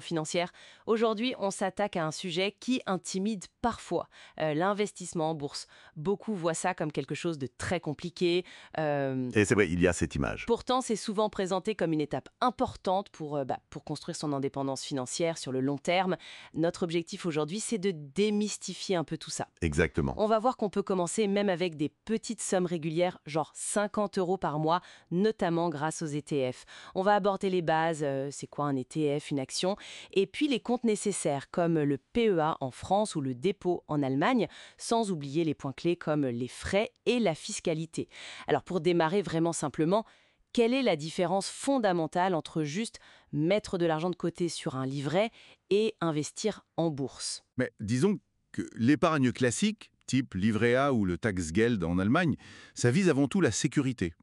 financière. Aujourd'hui, on s'attaque à un sujet qui intimide parfois, l'investissement en bourse. Beaucoup voient ça comme quelque chose de très compliqué. euh, Et c'est vrai, il y a cette image. Pourtant, c'est souvent présenté comme une étape importante pour construire son indépendance financière sur le long terme. Notre objectif aujourd'hui, c'est de démystifier un peu tout ça. Exactement. On va voir qu'on peut commencer même avec des petites sommes régulières, genre 50 € par mois, notamment grâce aux ETF. On va aborder les bases, c'est quoi un ETF, une action, et puis les comptes nécessaires, comme le PEA en France ou le dépôt en Allemagne, sans oublier les points clés comme les frais et la fiscalité. Alors pour démarrer vraiment simplement, quelle est la différence fondamentale entre juste mettre de l'argent de côté sur un livret et investir en bourse? Mais disons que l'épargne classique, type livret A ou le Tagesgeld en Allemagne, ça vise avant tout la sécurité.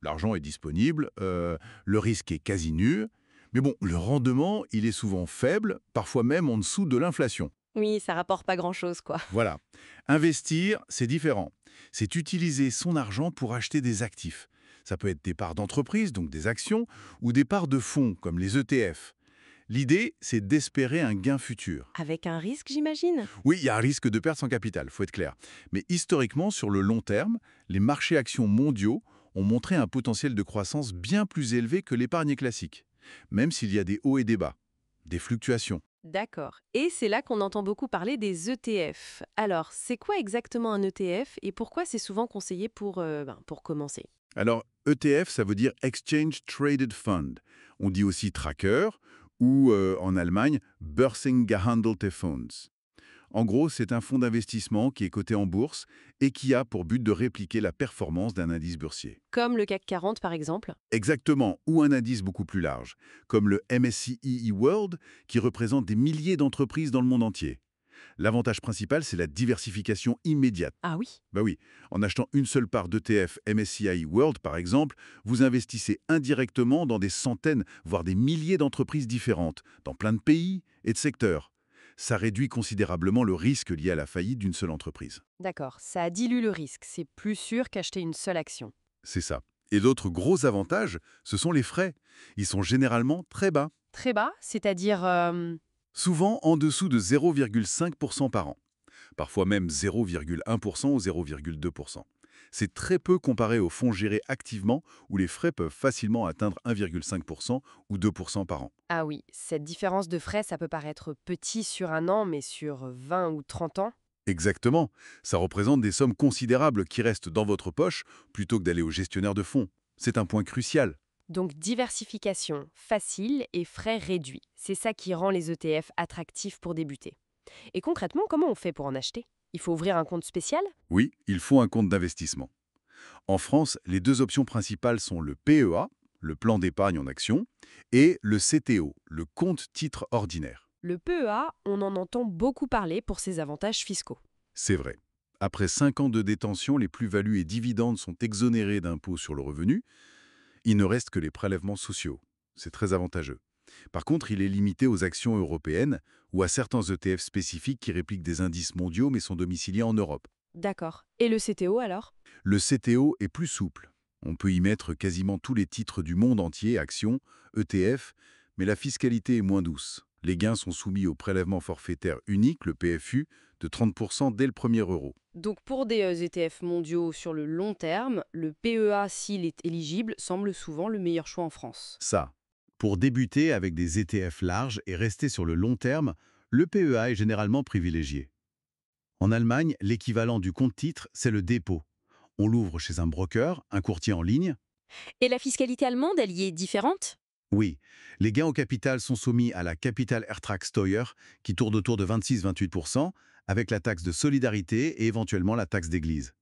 L'argent est disponible, le risque est quasi nul, mais bon, le rendement, il est souvent faible, parfois même en dessous de l'inflation. Oui, ça rapporte pas grand-chose, quoi. Voilà. Investir, c'est différent. C'est utiliser son argent pour acheter des actifs. Ça peut être des parts d'entreprise, donc des actions, ou des parts de fonds, comme les ETF. L'idée, c'est d'espérer un gain futur. Avec un risque, j'imagine? Oui, il y a un risque de perte sans capital, faut être clair. Mais historiquement, sur le long terme, les marchés actions mondiaux ont montré un potentiel de croissance bien plus élevé que l'épargne classique, même s'il y a des hauts et des bas, des fluctuations. D'accord. Et c'est là qu'on entend beaucoup parler des ETF. Alors, c'est quoi exactement un ETF et pourquoi c'est souvent conseillé pour commencer? Alors, ETF, ça veut dire Exchange Traded Fund. On dit aussi tracker ou, en Allemagne, Börsengehandelte Fonds. En gros, c'est un fonds d'investissement qui est coté en bourse et qui a pour but de répliquer la performance d'un indice boursier. Comme le CAC 40, par exemple? Exactement, ou un indice beaucoup plus large, comme le MSCI World, qui représente des milliers d'entreprises dans le monde entier. L'avantage principal, c'est la diversification immédiate. Ah oui. Bah oui, en achetant une seule part d'ETF MSCI World, par exemple, vous investissez indirectement dans des centaines, voire des milliers d'entreprises différentes, dans plein de pays et de secteurs. Ça réduit considérablement le risque lié à la faillite d'une seule entreprise. D'accord, ça dilue le risque. C'est plus sûr qu'acheter une seule action. C'est ça. Et d'autres gros avantages, ce sont les frais. Ils sont généralement très bas, Très bas, c'est-à-dire... souvent en dessous de 0,5% par an. Parfois même 0,1% ou 0,2%. C'est très peu comparé aux fonds gérés activement où les frais peuvent facilement atteindre 1,5% ou 2% par an. Ah oui, cette différence de frais, ça peut paraître petit sur un an, mais sur 20 ou 30 ans? Exactement. Ça représente des sommes considérables qui restent dans votre poche plutôt que d'aller au gestionnaire de fonds. C'est un point crucial. Donc diversification facile et frais réduits. C'est ça qui rend les ETF attractifs pour débuter. Et concrètement, comment on fait pour en acheter? Il faut ouvrir un compte spécial? Oui, il faut un compte d'investissement. En France, les deux options principales sont le PEA, le plan d'épargne en action, et le CTO, le compte titre ordinaire. Le PEA, on en entend beaucoup parler pour ses avantages fiscaux. C'est vrai. Après 5 ans de détention, les plus-values et dividendes sont exonérés d'impôts sur le revenu. Il ne reste que les prélèvements sociaux. C'est très avantageux. Par contre, il est limité aux actions européennes ou à certains ETF spécifiques qui répliquent des indices mondiaux mais sont domiciliés en Europe. D'accord. Et le CTO alors? Le CTO est plus souple. On peut y mettre quasiment tous les titres du monde entier, actions, ETF, mais la fiscalité est moins douce. Les gains sont soumis au prélèvement forfaitaire unique, le PFU, de 30% dès le premier euro. Donc pour des ETF mondiaux sur le long terme, le PEA, s'il est éligible, semble souvent le meilleur choix en France. Ça. Pour débuter avec des ETF larges et rester sur le long terme, le PEA est généralement privilégié. En Allemagne, l'équivalent du compte-titre, c'est le dépôt. On l'ouvre chez un broker, un courtier en ligne. Et la fiscalité allemande, elle y est différente? Oui, les gains au capital sont soumis à la Kapitalertragssteuer, qui tourne autour de 26-28%, avec la taxe de solidarité et éventuellement la taxe d'église.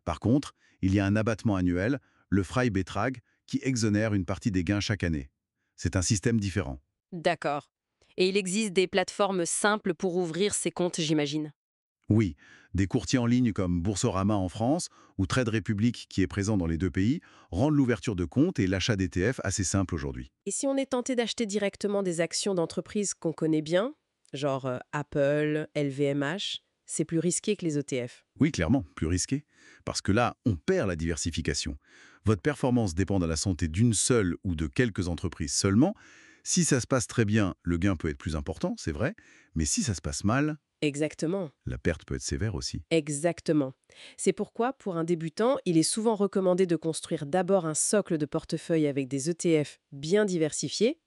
Par contre, il y a un abattement annuel, le Freibetrag, qui exonère une partie des gains chaque année. C'est un système différent. D'accord. Et il existe des plateformes simples pour ouvrir ces comptes, j'imagine. Oui, des courtiers en ligne comme Boursorama en France ou Trade Republic qui est présent dans les deux pays rendent l'ouverture de comptes et l'achat d'ETF assez simple aujourd'hui. Et si on est tenté d'acheter directement des actions d'entreprises qu'on connaît bien, genre Apple, LVMH, c'est plus risqué que les ETF. Oui, clairement, plus risqué. Parce que là, on perd la diversification. Votre performance dépend de la santé d'une seule ou de quelques entreprises seulement, Si ça se passe très bien, le gain peut être plus important, c'est vrai, mais si ça se passe mal, Exactement. la perte peut être sévère aussi. Exactement. C'est pourquoi, pour un débutant, il est souvent recommandé de construire d'abord un socle de portefeuille avec des ETF bien diversifiés.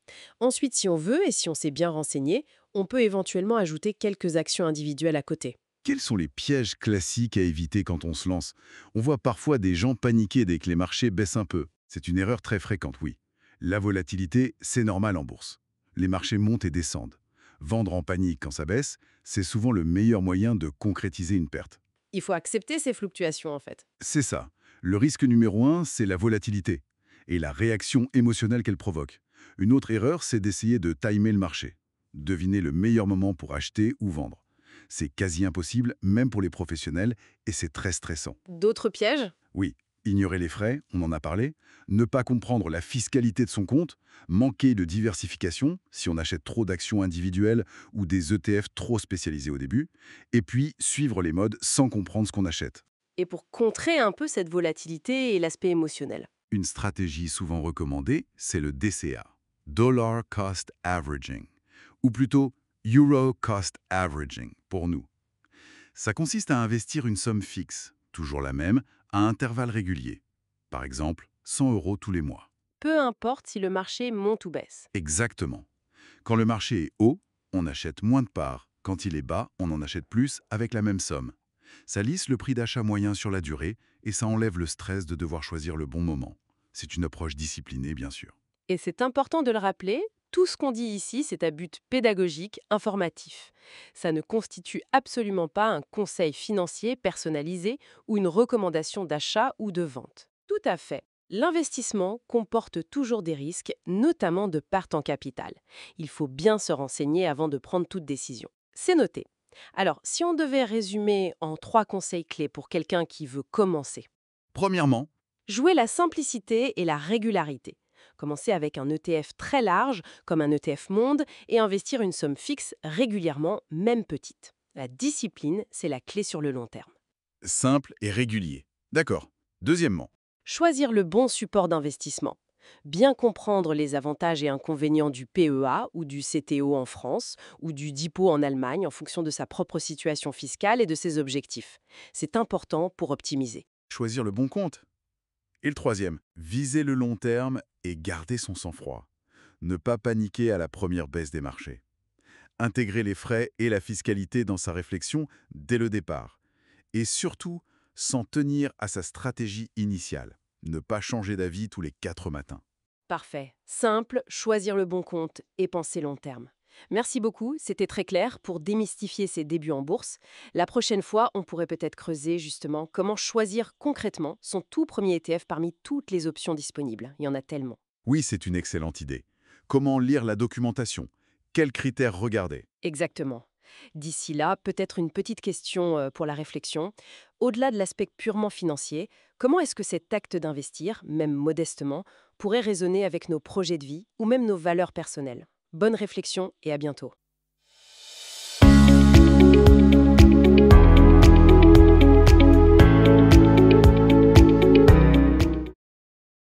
Ensuite, si on veut et si on s'est bien renseigné, on peut éventuellement ajouter quelques actions individuelles à côté. Quels sont les pièges classiques à éviter quand on se lance? On voit parfois des gens paniquer dès que les marchés baissent un peu. C'est une erreur très fréquente, oui. La volatilité, c'est normal en bourse. Les marchés montent et descendent. Vendre en panique quand ça baisse, c'est souvent le meilleur moyen de concrétiser une perte. Il faut accepter ces fluctuations en fait. C'est ça. Le risque numéro un, c'est la volatilité et la réaction émotionnelle qu'elle provoque. Une autre erreur, c'est d'essayer de timer le marché. Deviner le meilleur moment pour acheter ou vendre. C'est quasi impossible, même pour les professionnels, et c'est très stressant. D'autres pièges? Oui, ignorer les frais, on en a parlé, ne pas comprendre la fiscalité de son compte, manquer de diversification si on achète trop d'actions individuelles ou des ETF trop spécialisés au début, et puis suivre les modes sans comprendre ce qu'on achète. Et pour contrer un peu cette volatilité et l'aspect émotionnel. Une stratégie souvent recommandée, c'est le DCA, Dollar Cost Averaging, ou plutôt Euro Cost Averaging pour nous. Ça consiste à investir une somme fixe, toujours la même, à intervalles réguliers. Par exemple, 100 € tous les mois. Peu importe si le marché monte ou baisse. Exactement. Quand le marché est haut, on achète moins de parts. Quand il est bas, on en achète plus avec la même somme. Ça lisse le prix d'achat moyen sur la durée et ça enlève le stress de devoir choisir le bon moment. C'est une approche disciplinée, bien sûr. Et c'est important de le rappeler, tout ce qu'on dit ici, c'est à but pédagogique, informatif. Ça ne constitue absolument pas un conseil financier personnalisé ou une recommandation d'achat ou de vente. Tout à fait. L'investissement comporte toujours des risques, notamment de perte en capital. Il faut bien se renseigner avant de prendre toute décision. C'est noté. Alors, si on devait résumer en 3 conseils clés pour quelqu'un qui veut commencer. Premièrement, Jouer la simplicité et la régularité. Commencer avec un ETF très large, comme un ETF monde, et investir une somme fixe régulièrement, même petite. La discipline, c'est la clé sur le long terme. simple et régulier. D'accord. Deuxièmement, Choisir le bon support d'investissement. Bien comprendre les avantages et inconvénients du PEA ou du CTO en France ou du DIPO en Allemagne en fonction de sa propre situation fiscale et de ses objectifs. C'est important pour optimiser. choisir le bon compte. Et le troisième, viser le long terme et garder son sang-froid. Ne pas paniquer à la première baisse des marchés. Intégrer les frais et la fiscalité dans sa réflexion dès le départ. Et surtout, s'en tenir à sa stratégie initiale. Ne pas changer d'avis tous les 4 matins. Parfait. Simple, choisir le bon compte et penser long terme. Merci beaucoup, c'était très clair pour démystifier ses débuts en bourse. La prochaine fois, on pourrait peut-être creuser justement comment choisir concrètement son tout premier ETF parmi toutes les options disponibles. Il y en a tellement. Oui, c'est une excellente idée. Comment lire la documentation? Quels critères regarder? Exactement. D'ici là, peut-être une petite question pour la réflexion. Au-delà de l'aspect purement financier, comment est-ce que cet acte d'investir, même modestement, pourrait résonner avec nos projets de vie ou même nos valeurs personnelles? Bonne réflexion et à bientôt.